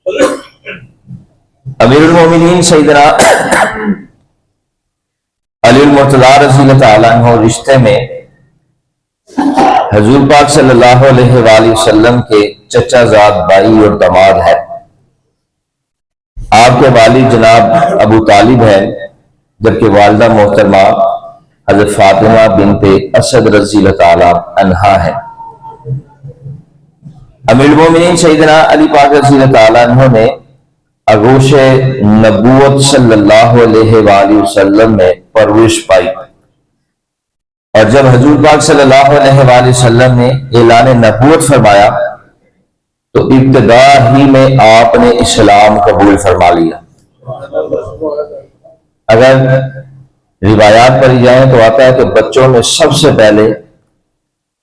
امیر المومنین سیدنا علی المرتضیٰ رضی اللہ تعالیٰ عنہ رشتے میں حضور پاک صلی اللہ علیہ وآلہ وسلم کے چچا زاد بھائی اور داماد ہے۔ آپ کے والد جناب ابو طالب ہے، جبکہ والدہ محترمہ حضرت فاطمہ بنت اسد رضی اللہ تعالیٰ عنہا ہے۔ امیر المومنین سیدنا علی پاک رضی اللہ تعالیٰ عنہ نے آغوش نبوت صلی اللہ علیہ وآلہ وسلم میں پرورش پائی، اور جب حضور پاک صلی اللہ علیہ وآلہ وسلم نے اعلان نبوت فرمایا تو ابتدا ہی میں آپ نے اسلام قبول فرما لیا۔ اگر روایات پڑھی جائیں تو آتا ہے کہ بچوں میں سب سے پہلے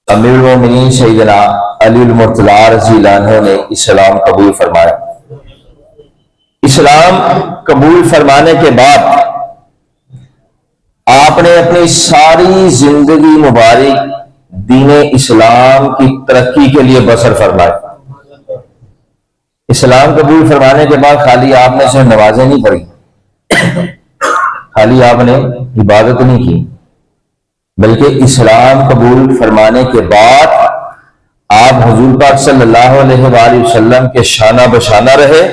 امیر المومنین سیدنا علی المرتضیٰ رضی اللہ عنہ نے اسلام قبول فرمایا۔ اسلام قبول فرمانے کے بعد آپ نے اپنی ساری زندگی مبارک دین اسلام کی ترقی کے لیے بسر فرمائی۔ اسلام قبول فرمانے کے بعد خالی آپ نے صرف نمازیں نہیں پڑھی، خالی آپ نے عبادت نہیں کی، بلکہ اسلام قبول فرمانے کے بعد آپ حضور پاک صلی اللہ علیہ وآلہ وسلم کے شانہ بشانہ رہے،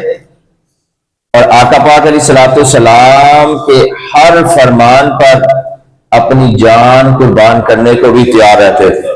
اور آقا پاک علیہ الصلوۃ والسلام کے ہر فرمان پر اپنی جان قربان کرنے کو بھی تیار رہتے تھے۔